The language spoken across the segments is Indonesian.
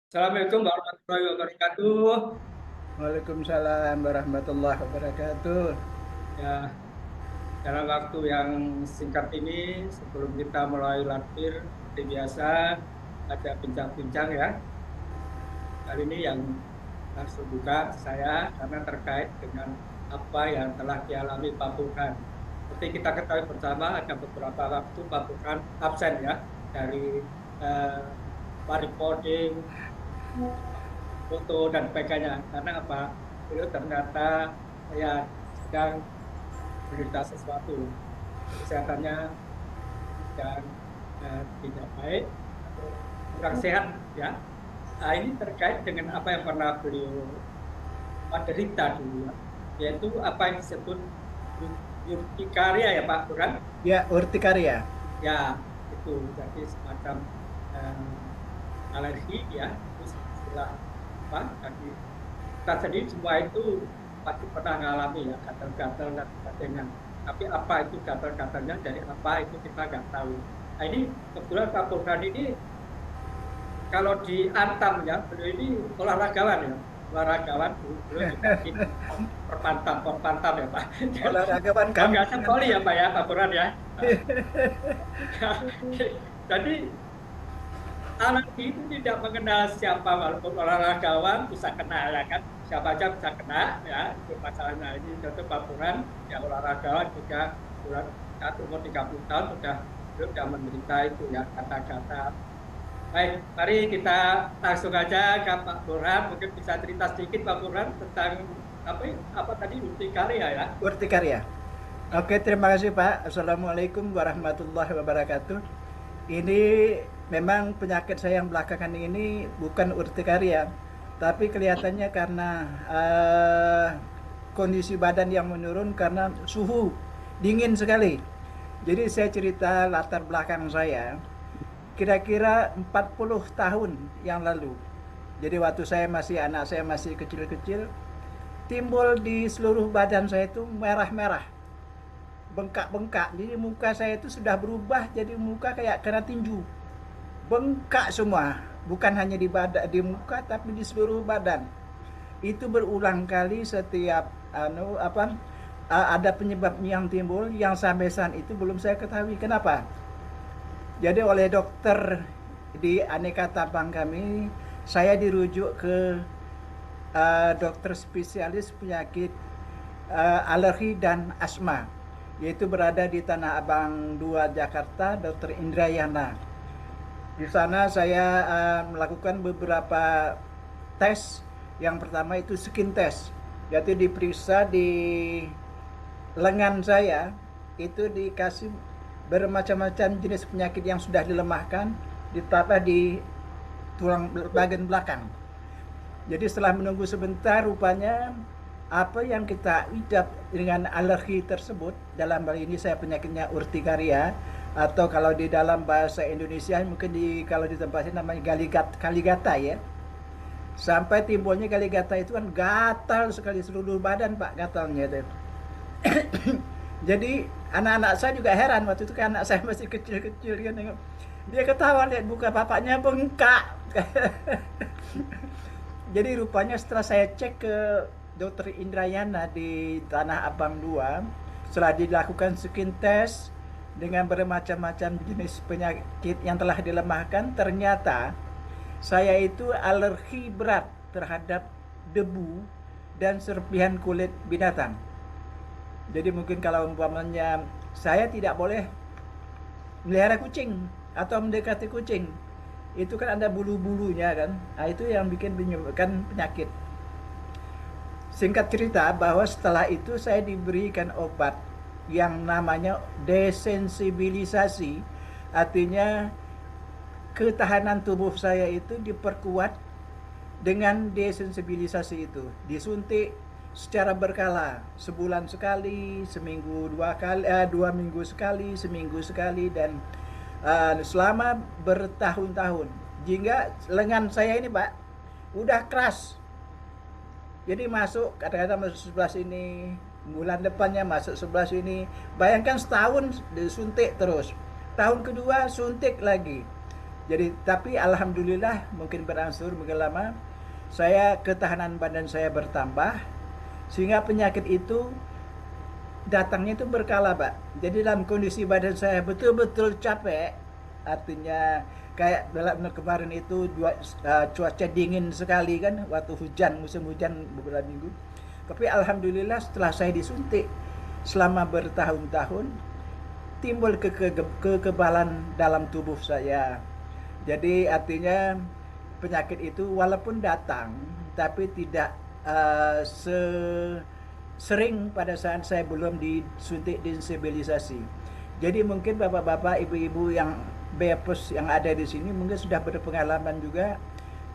Assalamualaikum warahmatullahi wabarakatuh. Waalaikumsalam warahmatullahi wabarakatuh. Ya, dalam waktu yang singkat ini, sebelum kita mulai latih, seperti biasa, ada bincang-bincang ya. Kali ini yang langsung buka saya karena terkait dengan apa yang telah dialami Pak Burhan. Seperti kita ketahui bersama, ada beberapa waktu Pak Burhan absen ya dari eh, recording, foto dan sebagainya. Karena apa? Beliau ternyata ya sedang menderita sesuatu, kesehatannya dan tidak baik atau kurang sehat ya. Nah, ini terkait dengan apa yang pernah beliau derita dulu ya, yaitu apa yang disebut urtikaria ya Pak Buran. Ya, urtikaria. Ya, itu jadi semacam alergi ya, itu istilah apa tadi. Kita sendiri semua itu pasti pernah mengalami ya gatal-gatal dan sebagainya. Tapi apa itu gatal-gatalnya dari apa itu kita nggak tahu. Nah ini kebetulan Pak Burhan ini kalau di Antam ya, beliau ini olahragawan ya. Olahragawan, beliau juga di perpantam ya Pak. Olahragawan Kalau nggak kampungan. voli ya Pak ya, Pak Burhan ya. Jadi alergi itu tidak mengenal siapa, walaupun olahragawan bisa kena ya kan, siapa aja bisa kena ya, itu masalahnya. Ini contoh Pak Burhan ya, olahragawan juga bulan umur 30 tahun sudah menderita itu ya kata-kata. Baik, mari kita langsung aja ke Pak Burhan. Mungkin bisa cerita sedikit Pak Burhan tentang apa tadi urtikaria ya. Urtikaria. Oke, terima kasih Pak. Assalamualaikum warahmatullahi wabarakatuh. Ini memang penyakit saya yang belakangan ini bukan urtikaria, tapi kelihatannya karena kondisi badan yang menurun karena suhu dingin sekali. Jadi saya cerita latar belakang saya. Kira-kira 40 tahun yang lalu. Jadi waktu anak saya masih kecil-kecil, timbul di seluruh badan saya itu merah-merah, bengkak-bengkak. Jadi muka saya itu sudah berubah jadi muka kayak kena tinju. Bengkak semua, bukan hanya di muka tapi di seluruh badan. Itu berulang kali setiap ada penyebab yang timbul yang sampai saat itu belum saya ketahui kenapa. Jadi oleh dokter di Aneka Tabang kami, saya dirujuk ke dokter spesialis penyakit alergi dan asma, yaitu berada di Tanah Abang 2 Jakarta, Dokter Indrayana. Di sana saya melakukan beberapa tes. Yang pertama itu skin test, yaitu diperiksa di lengan saya, itu dikasih bermacam-macam jenis penyakit yang sudah dilemahkan, ditata di tulang bagian belakang. Jadi setelah menunggu sebentar, rupanya apa yang kita idap dengan alergi tersebut, dalam hal ini saya penyakitnya urtikaria, atau kalau di dalam bahasa Indonesia mungkin kalau di tempat ini namanya kaligata ya. Sampai timbulnya kaligata itu kan gatal sekali seluruh badan Pak, gatalnya itu. Jadi anak-anak saya juga heran, waktu itu kan anak saya masih kecil-kecil kan, dia ketawa lihat muka bapaknya bengkak. Jadi rupanya setelah saya cek ke Dokter Indrayana di Tanah Abang 2, setelah dilakukan skin test dengan bermacam-macam jenis penyakit yang telah dilemahkan, ternyata saya itu alergi berat terhadap debu dan serpihan kulit binatang. Jadi mungkin kalau umpamanya saya tidak boleh melihara kucing atau mendekati kucing, itu kan ada bulu-bulunya kan. Nah, itu yang bikin menyebabkan penyakit. Singkat cerita bahwa setelah itu saya diberikan obat yang namanya desensibilisasi, artinya ketahanan tubuh saya itu diperkuat dengan desensibilisasi itu. Disuntik secara berkala, sebulan sekali, seminggu 2 kali, 2 minggu sekali, seminggu sekali, dan selama bertahun-tahun. Hingga lengan saya ini Pak udah keras. Jadi masuk kadang-kadang masuk sebelah sini, bulan depannya masuk sebelah sini. Bayangkan setahun disuntik terus. Tahun kedua suntik lagi. Jadi tapi alhamdulillah mungkin berangsur mungkin lama saya ketahanan badan saya bertambah sehingga penyakit itu datangnya itu berkala, Pak. Jadi dalam kondisi badan saya betul-betul capek, artinya kayak dalam kemarin itu cuaca dingin sekali kan, waktu hujan, musim hujan beberapa minggu. Tapi alhamdulillah setelah saya disuntik selama bertahun-tahun, timbul kekebalan dalam tubuh saya. Jadi artinya penyakit itu walaupun datang, tapi tidak sering pada saat saya belum disuntik desensibilisasi. Jadi mungkin bapak-bapak, ibu-ibu yang bepes yang ada di sini mungkin sudah berpengalaman juga,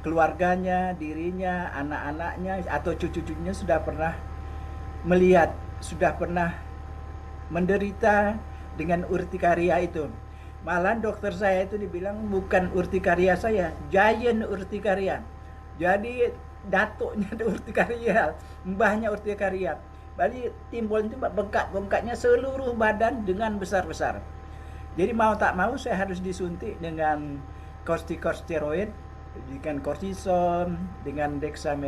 keluarganya, dirinya, anak-anaknya atau cucu-cucunya sudah pernah melihat, sudah pernah menderita dengan urtikaria itu. Malah dokter saya itu dibilang bukan urtikaria saya, giant urtikaria. Jadi datuknya ada urtikaria, mbahnya urtikaria. Jadi timbul itu bengkak-bengkaknya seluruh badan dengan besar-besar. Jadi mau tak mau saya harus disuntik dengan kortikosteroid, dengan kortison, dengan dexam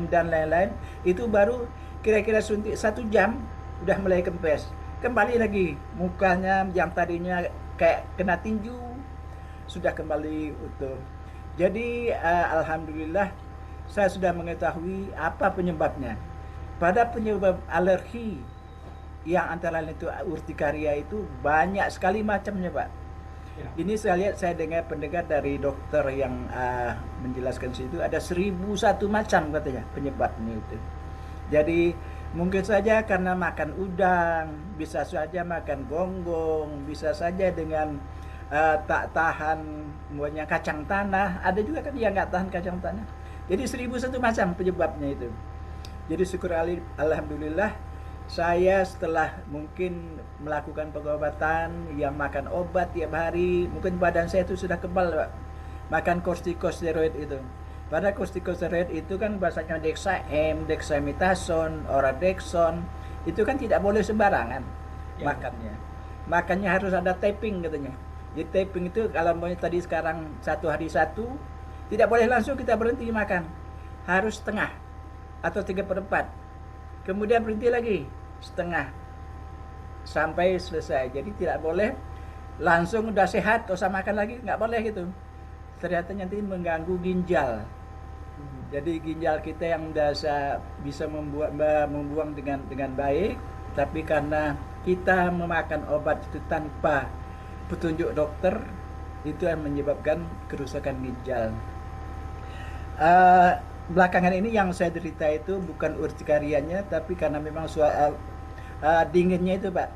dan lain-lain. Itu baru kira-kira suntik 1 jam udah mulai kempes. Kembali lagi mukanya yang tadinya kayak kena tinju sudah kembali utuh. Jadi alhamdulillah saya sudah mengetahui apa penyebabnya. Pada penyebab alergi yang antara lain itu urtikaria itu banyak sekali macamnya, Pak. Ya. Ini saya pendengar dari dokter yang menjelaskan situ ada 1001 macam katanya penyebabnya itu. Jadi mungkin saja karena makan udang, bisa saja makan gonggong, bisa saja dengan tak tahan namanya kacang tanah. Ada juga kan yang nggak tahan kacang tanah. Jadi 1001 macam penyebabnya itu. Jadi syukur alhamdulillah saya setelah mungkin melakukan pengobatan, yang makan obat tiap hari, mungkin badan saya itu sudah kebal, Pak. Makan kortikosteroid itu. Pada kortikosteroid itu kan bahasanya dexam, dexamethasone, oradexon, itu kan tidak boleh sembarangan Ya. makannya. Makannya harus ada taping katanya. Jadi taping itu kalau mau tadi sekarang 1 hari 1, tidak boleh langsung kita berhenti makan. Harus setengah atau 3/4. Kemudian berhenti lagi setengah sampai selesai. Jadi tidak boleh langsung udah sehat terus makan lagi, nggak boleh gitu. Ternyata nanti mengganggu ginjal. Jadi ginjal kita yang bisa membuang dengan baik, tapi karena kita memakan obat itu tanpa petunjuk dokter, itu yang menyebabkan kerusakan ginjal. Belakangan ini yang saya derita itu bukan urtikarianya, tapi karena memang dinginnya itu, Pak.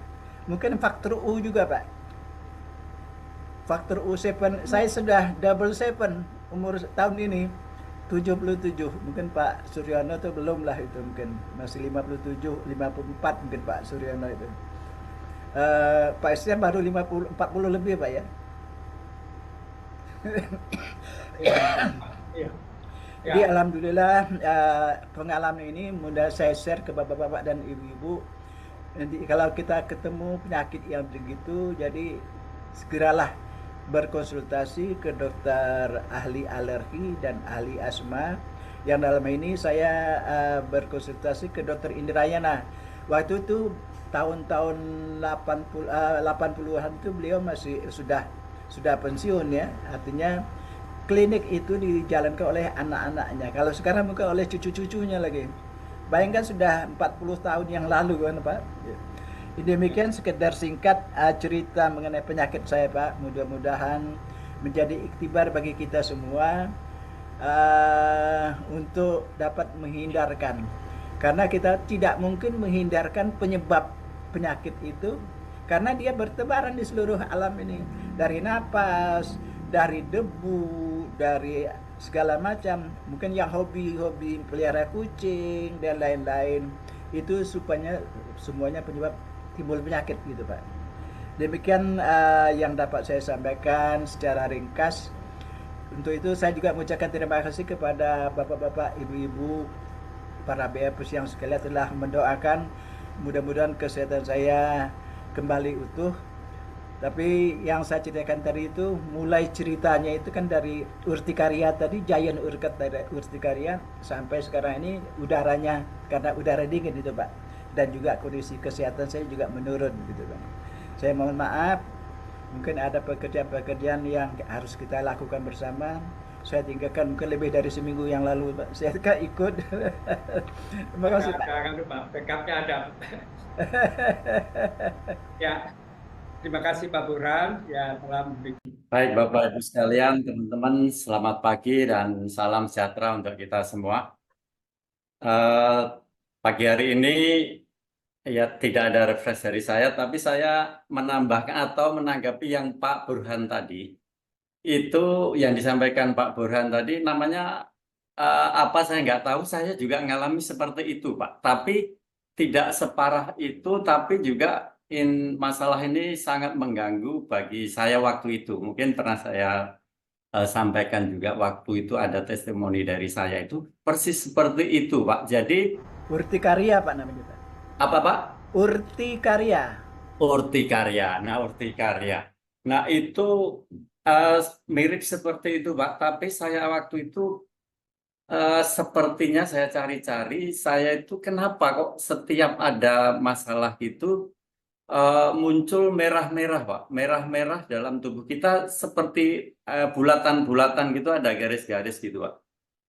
Mungkin faktor U juga, Pak. Faktor U7, saya sudah double 7 umur tahun ini 77. Mungkin Pak Suryono itu belum lah, itu mungkin masih 57, 54 mungkin Pak Suryono itu. Pak Istian baru 40 lebih, Pak ya. Ya. Ya. Jadi alhamdulillah pengalaman ini mudah saya share ke bapak-bapak dan ibu-ibu. Nanti kalau kita ketemu penyakit yang begitu, jadi segeralah berkonsultasi ke dokter ahli alergi dan ahli asma. Yang dalam ini saya berkonsultasi ke dokter Indrayana. Waktu itu tahun-tahun 80-an itu beliau masih sudah pensiun ya. Artinya klinik itu dijalankan oleh anak-anaknya. Kalau sekarang mungkin oleh cucu-cucunya lagi. Bayangkan sudah 40 tahun yang lalu kan, Pak. Demikian sekedar singkat cerita mengenai penyakit saya, Pak. Mudah-mudahan menjadi iktibar bagi kita semua untuk dapat menghindarkan. Karena kita tidak mungkin menghindarkan penyebab penyakit itu, karena dia bertebaran di seluruh alam ini. Dari napas, dari debu, dari segala macam. Mungkin yang hobi pelihara kucing dan lain-lain, itu supaya semuanya penyebab timbul penyakit gitu, Pak. Demikian yang dapat saya sampaikan secara ringkas. Untuk itu saya juga mengucapkan terima kasih kepada bapak-bapak, ibu-ibu, para BFS yang sekalian telah mendoakan. Mudah-mudahan kesehatan saya kembali utuh. Tapi yang saya ceritakan tadi itu mulai ceritanya itu kan dari urtikaria tadi, giant orchid dari urtikaria sampai sekarang ini udaranya karena udara dingin itu Pak. Dan juga kondisi kesehatan saya juga menurun gitu Pak. Saya mohon maaf, mungkin ada pekerjaan-pekerjaan yang harus kita lakukan bersama. Saya tinggalkan mungkin lebih dari seminggu yang lalu Pak. Saya kan ikut. Terima kasih Pak. Jangan lupa backupnya ada. Ya, terima kasih Pak Burhan ya telah memberikan. Baik, Bapak Ibu sekalian, teman-teman, selamat pagi dan salam sejahtera untuk kita semua. Eh, Pagi hari ini ya tidak ada refresh dari saya, tapi saya menambahkan atau menanggapi yang Pak Burhan tadi. Itu yang disampaikan Pak Burhan tadi namanya apa saya nggak tahu, saya juga mengalami seperti itu Pak. Tapi tidak separah itu, tapi juga masalah ini sangat mengganggu bagi saya waktu itu. Mungkin pernah saya sampaikan juga waktu itu ada testimoni dari saya itu persis seperti itu Pak. Jadi Urtikaria Pak namanya Pak. apa Pak? Urtikaria. Urtikarya. Nah, urtikarya. Nah, itu eh, mirip seperti itu Pak. Tapi saya waktu itu sepertinya saya cari-cari, saya itu kenapa kok setiap ada masalah itu muncul merah-merah, Pak. Merah-merah dalam tubuh kita seperti bulatan-bulatan gitu, ada garis-garis gitu, Pak.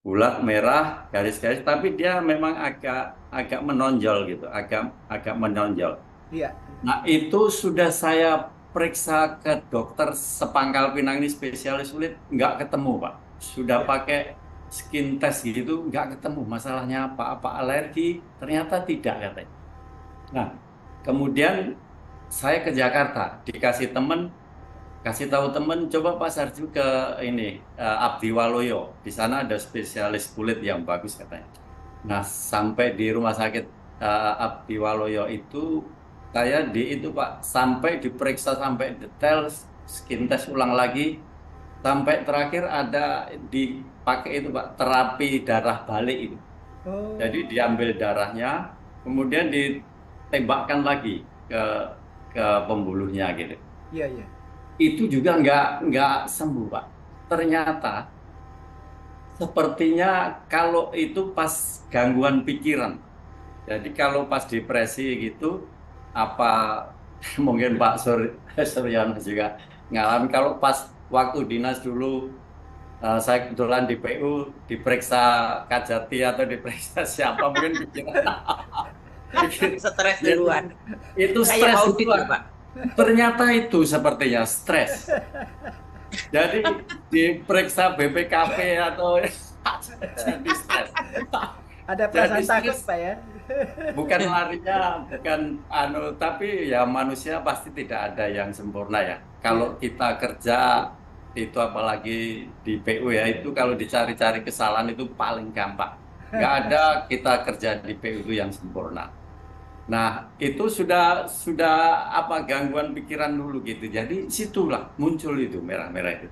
Bulat, merah, garis-garis, tapi dia memang agak agak menonjol gitu, agak agak menonjol. Iya. Nah, itu sudah saya periksa ke dokter sepangkal pinang ini spesialis kulit, nggak ketemu, Pak. Sudah Iya. pakai skin test gitu, nggak ketemu masalahnya apa alergi, ternyata tidak katanya. Nah, kemudian saya ke Jakarta, dikasih temen, kasih tahu temen, coba Pak Sarju ke ini Abdi Waluyo. Di sana ada spesialis kulit yang bagus katanya. Nah, sampai di rumah sakit Abdi Waluyo itu saya di itu Pak sampai diperiksa sampai detail, skin test ulang lagi, sampai terakhir ada dipakai itu Pak terapi darah balik itu. Oh, Jadi diambil darahnya, kemudian ditembakkan lagi ke ke pembuluhnya gitu. iya iya. Itu juga nggak sembuh Pak. Ternyata sepertinya kalau itu pas gangguan pikiran. Jadi kalau pas depresi gitu, apa mungkin Pak Suryono juga ngalamin kalau pas waktu dinas dulu, saya kebetulan di PU diperiksa Kajati atau diperiksa siapa mungkin pikiran Stres itu, duluan. itu Kayak stres audit duluan. ya, Pak. Ternyata itu sepertinya stres. Jadi diperiksa BPKP atau jadi stres. Ada Jadi perasaan takut stres. Pak ya. Bukan larinya, bukan tapi ya manusia pasti tidak ada yang sempurna ya. Kalau Iya. kita kerja itu apalagi di PU ya, itu kalau dicari-cari kesalahan itu paling gampang. Nggak ada kita kerja di PU itu yang sempurna. Nah, itu sudah apa gangguan pikiran dulu gitu. Jadi situlah muncul itu merah-merah itu.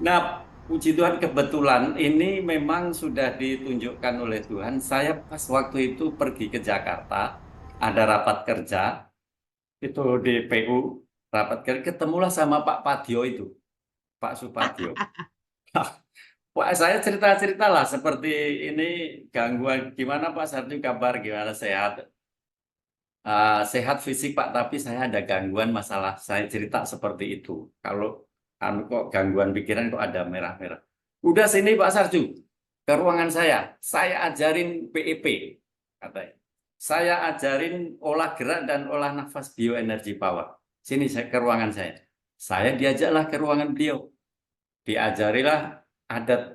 Nah, puji Tuhan kebetulan ini memang sudah ditunjukkan oleh Tuhan. Saya pas waktu itu pergi ke Jakarta, ada rapat kerja, itu di PU, rapat kerja, ketemulah sama Pak Padio itu, Pak Supadio. Wah, saya cerita-cerita lah seperti ini gangguan gimana Pak Sardi kabar, gimana sehat. Sehat fisik Pak, tapi saya ada gangguan masalah. Saya cerita seperti itu. Kalau kok gangguan pikiran kok ada merah-merah. Udah sini Pak Sarju, ke ruangan saya. Saya ajarin PEP, katanya. Saya ajarin olah gerak dan olah nafas bioenergi power. Sini saya ke ruangan saya. Saya diajaklah ke ruangan beliau. Diajarilah ada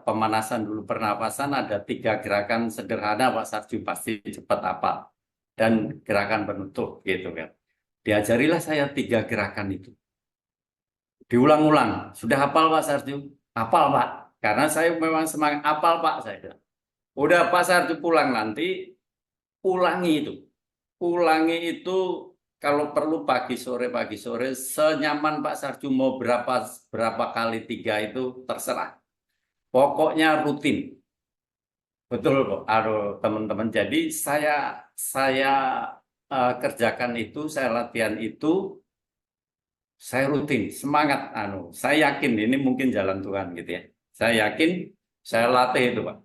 pemanasan dulu pernapasan, ada 3 gerakan sederhana Pak Sarju pasti cepat apa dan gerakan penutup gitu kan. Diajarilah saya 3 gerakan itu. Diulang-ulang. Sudah hafal Pak Sarju? Hafal Pak. Karena saya memang semangat hafal Pak saya bilang. Udah Pak Sarju pulang nanti ulangi itu. Ulangi itu kalau perlu pagi sore senyaman Pak Sarju mau berapa kali 3 itu terserah. Pokoknya rutin. Betul kok, aduh teman-teman. Jadi saya kerjakan itu, saya latihan itu Saya rutin, semangat, saya yakin ini mungkin jalan Tuhan gitu ya. Saya yakin, saya latih itu Pak,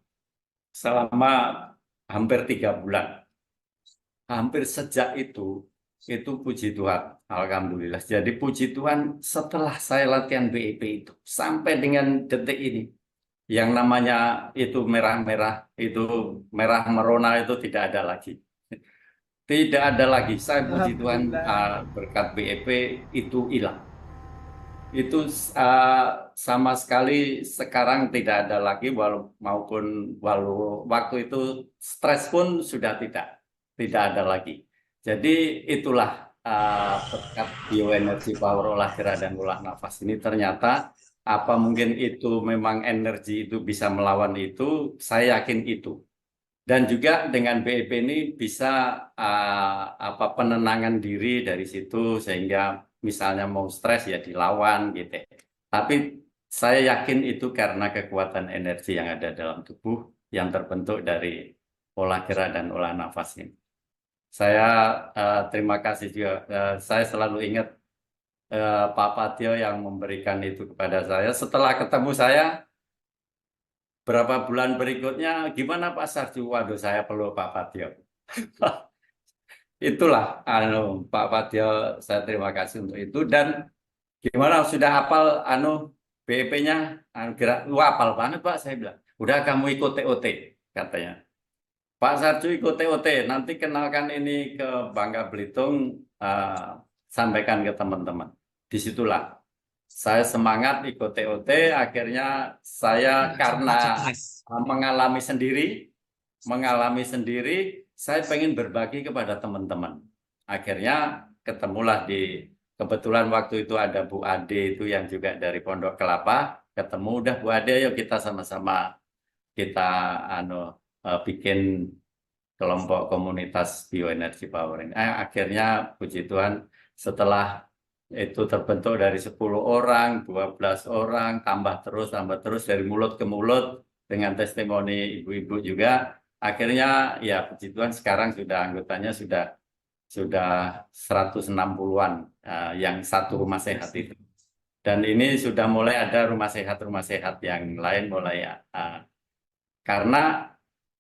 selama hampir 3 bulan. Hampir sejak itu puji Tuhan, Alhamdulillah. Jadi puji Tuhan setelah saya latihan BEP itu, sampai dengan detik ini, yang namanya itu merah-merah, itu merah merona itu tidak ada lagi. Tidak ada lagi. Saya puji Tuhan, Alhamdulillah. berkat BEP itu hilang. Itu sama sekali sekarang tidak ada lagi, walau waktu itu stres pun sudah tidak ada lagi. Jadi itulah berkat bioenergi power olah gerak dan olah nafas ini ternyata apa mungkin itu memang energi itu bisa melawan itu, saya yakin itu. Dan juga dengan BEP ini bisa penenangan diri dari situ sehingga misalnya mau stres ya dilawan gitu. Tapi saya yakin itu karena kekuatan energi yang ada dalam tubuh yang terbentuk dari olah gerak dan olah nafas ini. Saya terima kasih juga. Saya selalu ingat Pak Patio yang memberikan itu kepada saya. Setelah ketemu saya, berapa bulan berikutnya, gimana Pak Sarju? Waduh, saya peluk Pak Patio. Itulah, Pak Patio, saya terima kasih untuk itu. Dan gimana, sudah hafal BEP-nya? Wah, hafal banget Pak, saya bilang. Udah kamu ikut TOT, katanya. Pak Sarju ikut TOT, nanti kenalkan ini ke Bangka Belitung, sampaikan ke teman-teman. Disitulah saya semangat ikut TOT, akhirnya saya karena mengalami sendiri, saya pengen berbagi kepada teman-teman. Akhirnya ketemulah kebetulan waktu itu ada Bu Ade itu yang juga dari Pondok Kelapa, ketemu, udah Bu Ade, yuk kita sama-sama kita bikin kelompok komunitas bioenergi powering. Akhirnya puji Tuhan setelah itu terbentuk dari 10 orang, 12 orang, tambah terus dari mulut ke mulut dengan testimoni ibu-ibu juga. Akhirnya ya puji Tuhan sekarang sudah anggotanya sudah 160-an yang satu rumah sehat itu. Dan ini sudah mulai ada rumah sehat yang lain mulai karena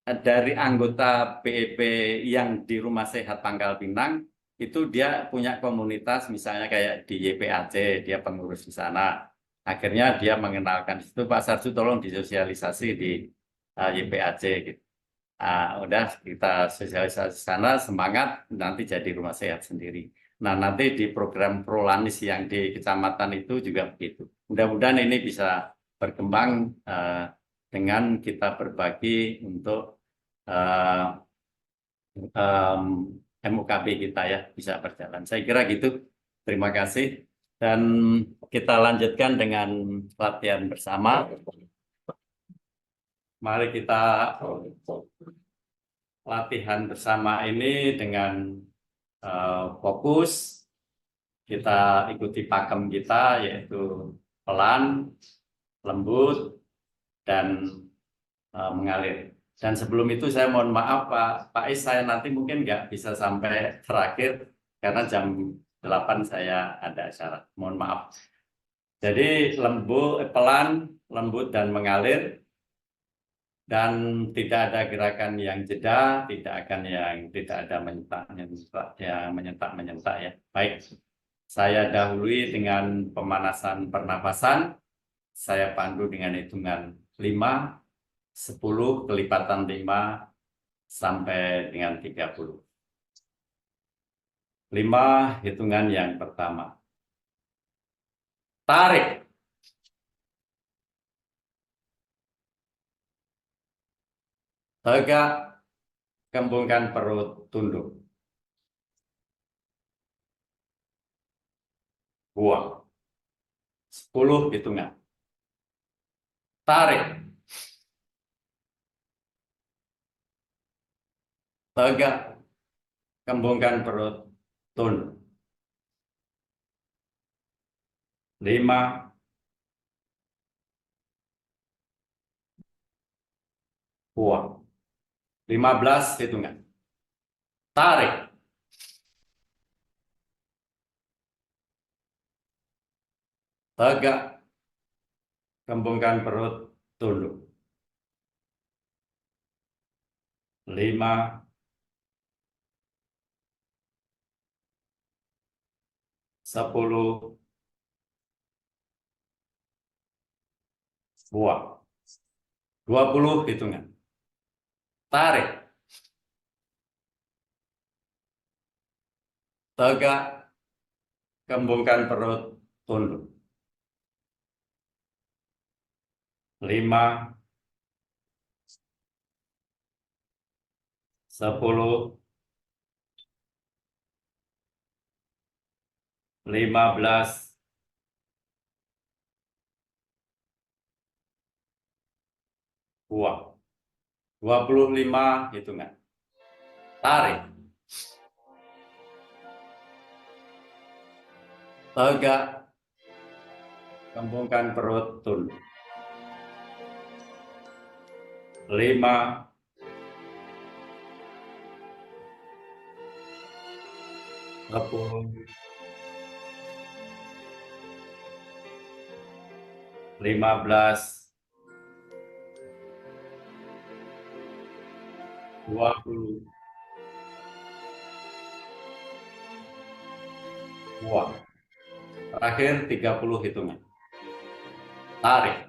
dari anggota BEP yang di Rumah Sehat Pangkal Pinang itu dia punya komunitas, misalnya kayak di YPAC, dia pengurus di sana. Akhirnya dia mengenalkan itu, Pak Sarju tolong disosialisasi di YPAC gitu. Udah kita sosialisasi sana, semangat nanti jadi rumah sehat sendiri. Nah, nanti di program Prolanis yang di kecamatan itu juga begitu. Mudah-mudahan ini bisa berkembang dengan kita berbagi untuk MUKB kita ya bisa berjalan. Saya kira gitu. Terima kasih. Dan kita lanjutkan dengan latihan bersama. Mari kita latihan bersama ini dengan fokus. Kita ikuti pakem kita yaitu pelan, lembut, dan mengalir. Dan sebelum itu saya mohon maaf Pak Is, saya nanti mungkin nggak bisa sampai terakhir karena jam 8 saya ada acara. Mohon maaf. Jadi pelan, lembut, dan mengalir. Dan tidak ada gerakan yang jeda, tidak ada menyentak ya. Baik, saya dahului dengan pemanasan pernapasan. Saya pandu dengan hitungan 5, 10, kelipatan 5, sampai dengan 30. 5, hitungan yang pertama. Tarik. Tegak, kembungkan perut, tunduk. Buang. 10 hitungan. Tarik. Tegak, kembungkan perut, tunduk. 5, buang. 15 hitungan. Tarik. Tegak, kembungkan perut, tunduk. 5, 10, buang. 20 hitungan. Tarik. Tegak, kembungkan perut, tunduk. 5, 10, 15, buang. 25 hitungan. Tarik. Tegak, kembungkan perut, tunduk. 5, 10, 15, 20, buang. Terakhir 30 hitungan. Tarik.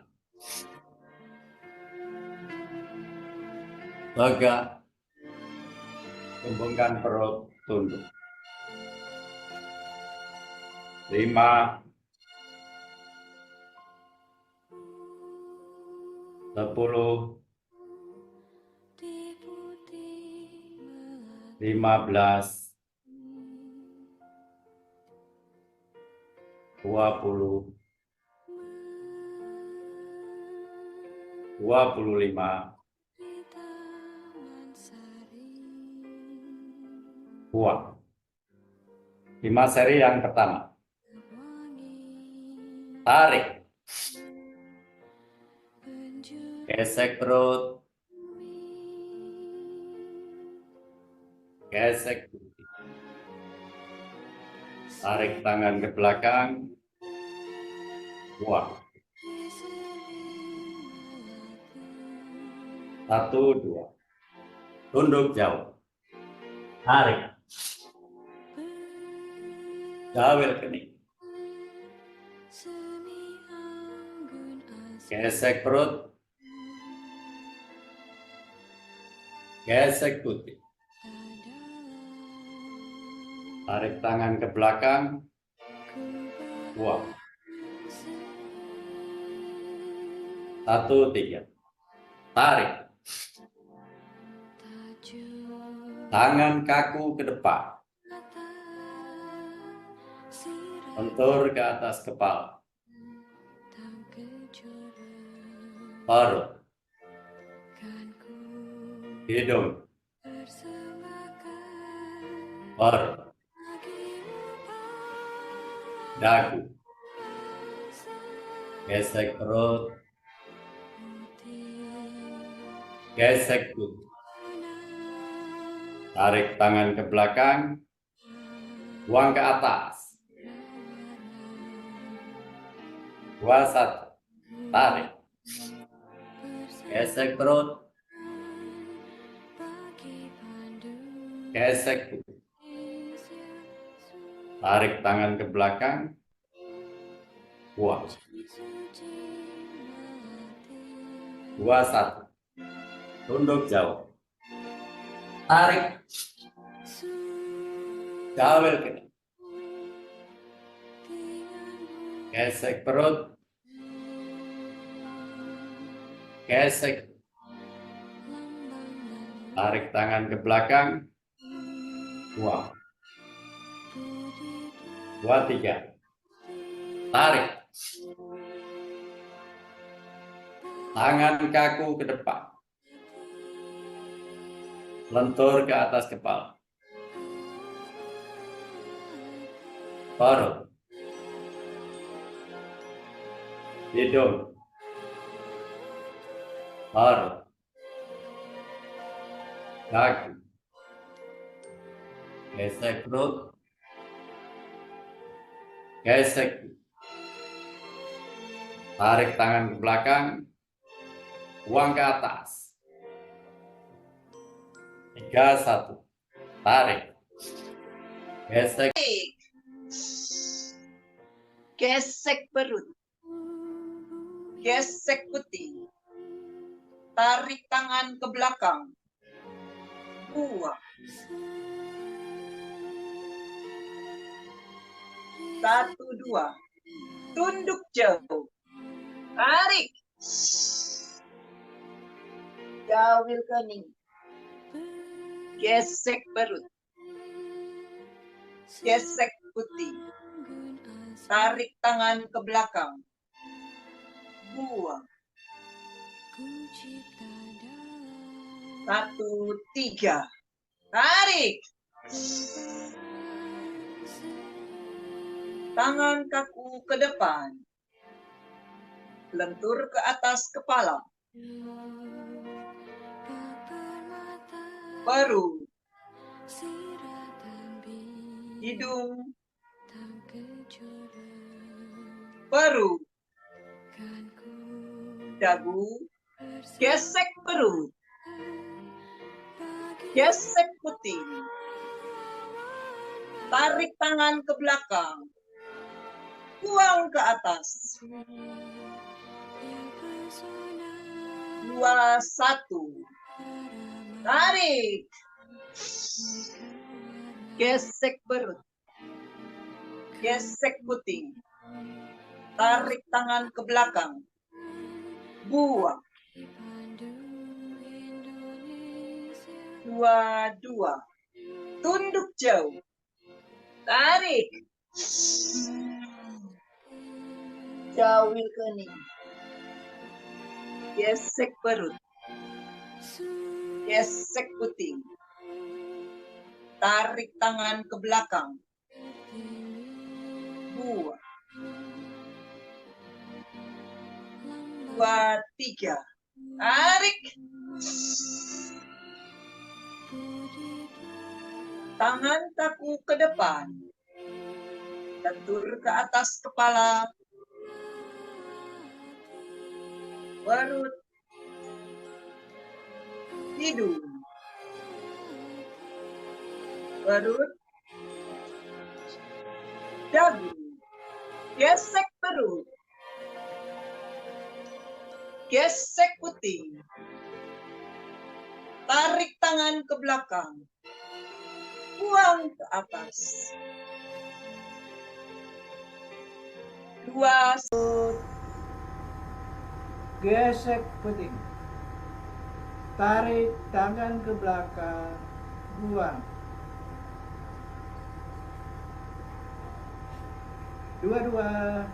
Tegak, kembungkan perut, tunduk. 5, 10, 15, 20, 25, buang. 5 seri yang pertama. Tarik. Gesek perut. Gesek. Tarik tangan ke belakang. Buang. 1, 2. Tunduk jauh. Tarik. Jawil kening. Gesek perut. Gesek putih. Tarik tangan ke belakang. Buang. 1, 3. Tarik. Tangan kaku ke depan. Lentur ke atas kepala. Perut. Hidung. Perut. Dagu. Gesek perut. Gesek putih. Tarik tangan ke belakang. Buang ke atas. 2, 1. Tarik. Gesek perut. Gesek putih. Tarik tangan ke belakang. Buang. 2, 1. Tunduk jauh. Tarik. Jawil kening. Gesek perut. Gesek. Tarik tangan ke belakang. Buang. 2, 3. Tarik. Tangan kaku ke depan. Lentur ke atas kepala. Perut. Hidung. Perut. Dagu. Gesek perut. Gesek. Tarik tangan ke belakang, buang ke atas. 3, 1. Tarik. Gesek. Gesek perut. Gesek putih. Tarik tangan ke belakang. Buang. 1, 2. Tunduk jauh. Tarik. Jawil kening. Gesek perut. Gesek putih. Tarik tangan ke belakang. Buang. 1, 3. Tarik. Tangan kaku ke depan. Lentur ke atas kepala. Perut. Hidung. Perut. Dagu. Gesek perut. Gesek putih. Tarik tangan ke belakang. Buang ke atas. 2, 1. Tarik. Gesek perut. Gesek putih. Tarik tangan ke belakang. Buang. 2, 2. Tunduk jauh. Tarik. Jawil kening. Gesek perut. Gesek putih. Tarik tangan ke belakang. Buang. 2, 3. Tarik. Tangan kaku ke depan. Lentur ke atas kepala. Perut. Hidung. Perut. Dagu. Gesek perut. Gesek putih. Tarik tangan ke belakang. Buang ke atas. 2, 1. Gesek putih. Tarik tangan ke belakang. Buang. 2, 2.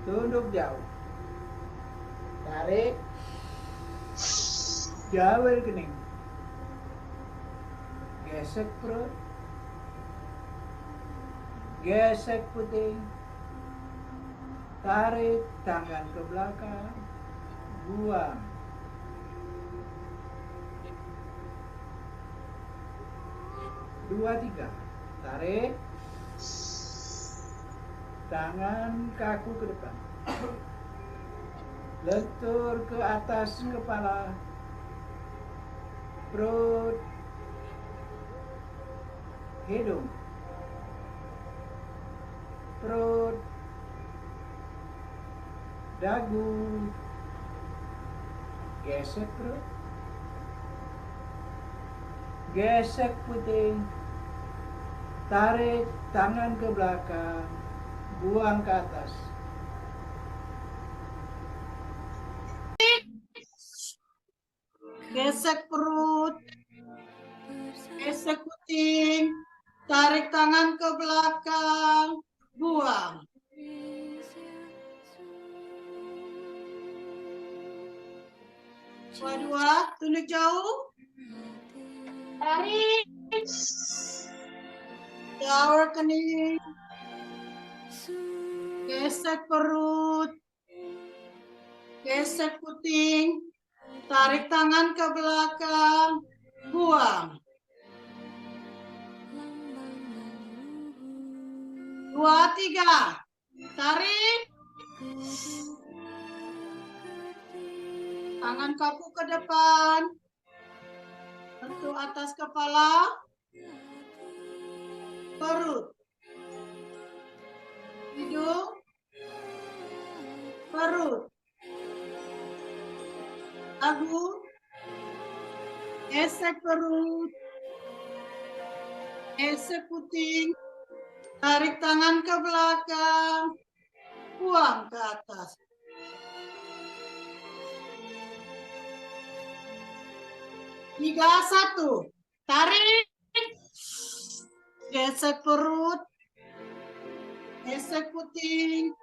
Tunduk jauh. Tarik. Jawil kening. Gesek perut. Gesek putih. Tarik tangan ke belakang. Buang. 2, 3. Tarik. Tangan kaku ke depan. Lentur ke atas kepala. Perut. Hidung. Perut. Dagu. Gesek perut. Gesek putih. Tarik tangan ke belakang. Buang ke atas. Gesek perut, gesek kucing, tarik tangan ke belakang, buang. Dua, tunduk jauh, tarik, jauh kening, gesek perut, gesek puting, tarik tangan ke belakang, buang. 2, 3, tarik, Tangan kaku ke depan. Sentuh atas kepala. Perut. Hidung. Perut. Dagu. Gesek perut. Gesek puting. Tarik tangan ke belakang. Buang ke atas. Tiga, satu. Tarik. Gesek perut. Gesek puting.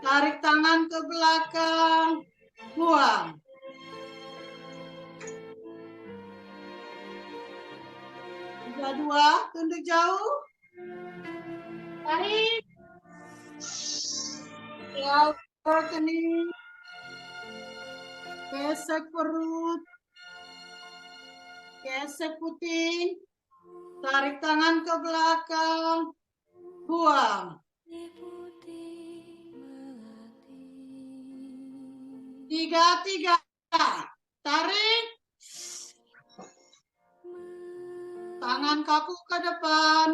Tarik tangan ke belakang. Buang. Tiga, dua. Tunduk jauh. Tarik. Lebar kening. Gesek perut. Gesek puting. Tarik tangan ke belakang. Buang. Tiga, tiga. Tarik. Tangan kaku ke depan.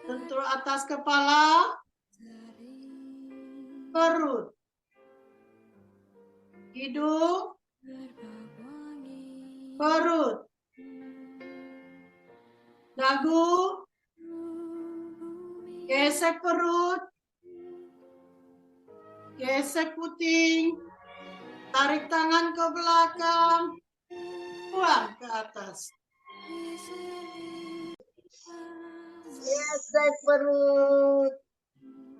Sentuh atas kepala. Perut. Hidung. Perut. Dagu. Gesek perut. Gesek puting. Tarik tangan ke belakang. Buang ke atas. Gesek perut.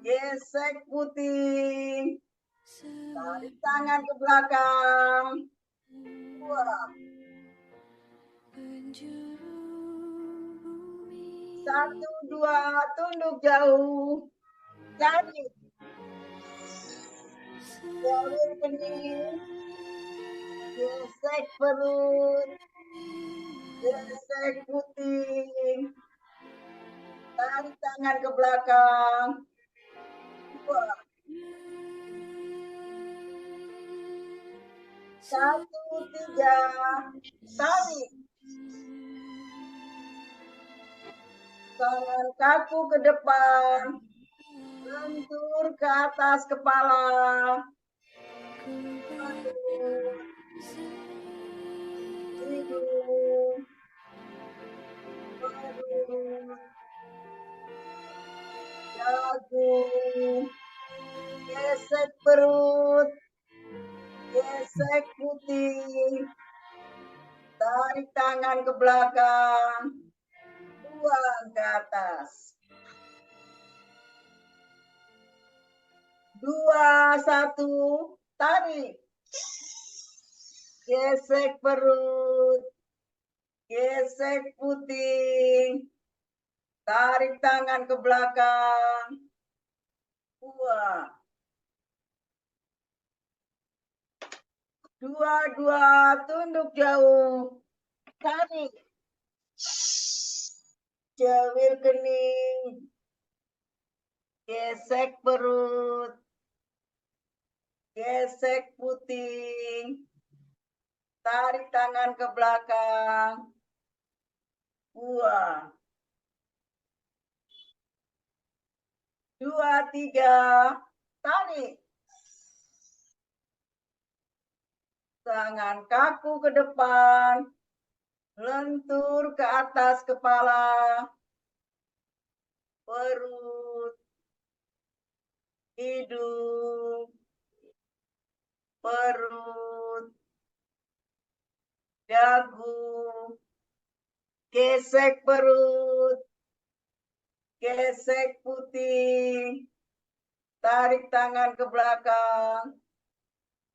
Gesek puting. Tarik tangan ke belakang. Buang. Satu, dua, tunduk jauh. Tarik. Jauhin kening. Gesek perut. Gesek puting. Tarik tangan ke belakang. Buang. Satu, tiga. Tarik. Tangan kaku ke depan. Lentur ke atas kepala. Perut. Hidung. Perut. Dagu. Gesek perut. Gesek puting. Tarik tangan ke belakang. Buang ke atas. Dua, satu. Tarik. Gesek perut. Gesek puting. Tarik tangan ke belakang. Buang. Dua, dua. Tunduk jauh. Tarik. Jawil kening. Gesek perut. Gesek puting. Tarik tangan ke belakang. Buang. Dua, tiga. Tarik. Tangan kaku ke depan. Lentur ke atas kepala. Perut. Hidung. Perut. Dagu. Gesek perut. Gesek puting. Tarik tangan ke belakang.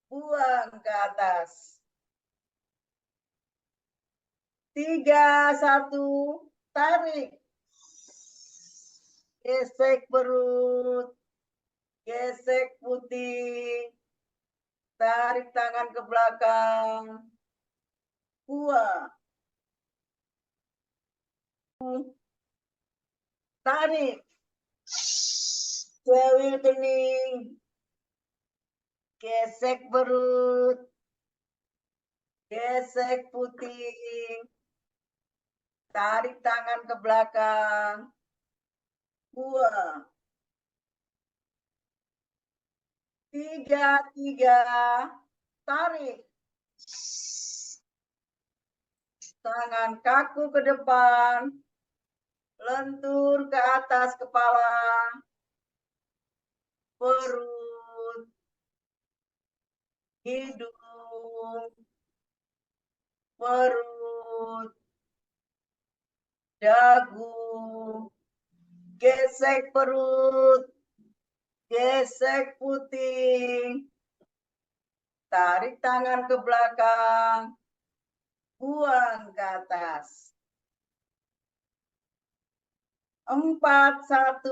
Buang ke atas. Tiga, satu. Tarik. Gesek perut. Gesek puting. Tarik tangan ke belakang. Buang. Tarik. Jawil kening. Gesek perut. Gesek puting. Tarik tangan ke belakang. Buang. 3, 3. Tarik. Tangan kaku ke depan. Lentur ke atas kepala. Perut. Hidung. Perut. Dagu. Gesek perut. Gesek puting. Tarik tangan ke belakang. Buang ke atas. 4, 1.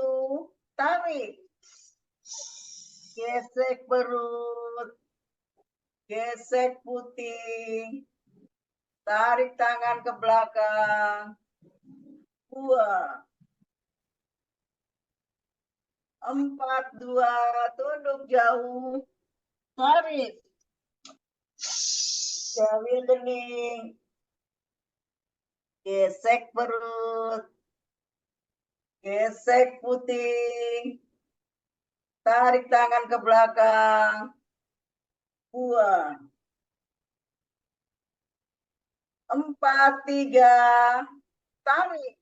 Tarik. Gesek perut. Gesek puting. Tarik tangan ke belakang. Buang. 4, 2. Tunduk jauh. Tarik. Jauhi kening. Gesek perut. Gesek puting. Tarik tangan ke belakang. Buang. 4, 3. Tarik.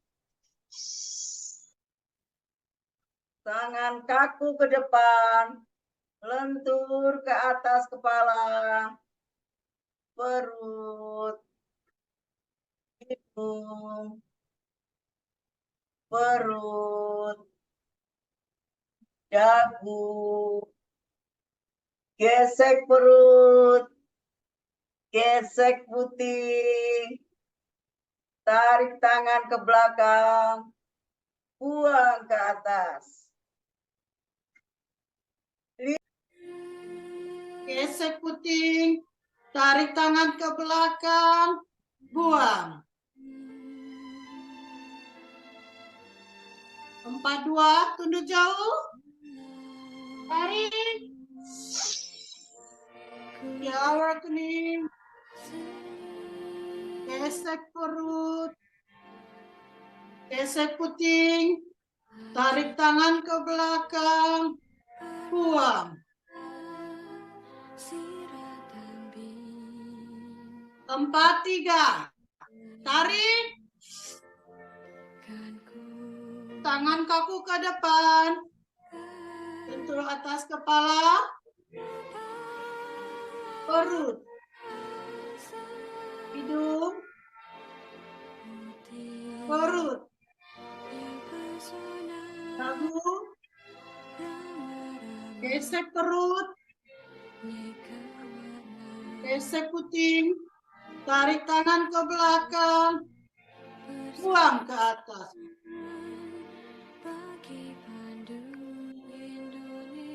Tangan kaku ke depan. Lentur ke atas kepala. Perut. Hidung. Perut. Dagu. Gesek perut. Gesek puting. Tarik tangan ke belakang. Buang ke atas. Gesek puting. Tarik tangan ke belakang. Buang. 4, 2. Tunduk jauh. Tarik. Jawab kening. Gesek perut. Gesek puting. Tarik tangan ke belakang. Buang. 4, 3. Tarik. Tangan kaku ke depan. Bentuk atas kepala. Perut. Hidung. Perut. Dagu. Gesek perut. Gesek puting. Tarik tangan ke belakang. Buang ke atas.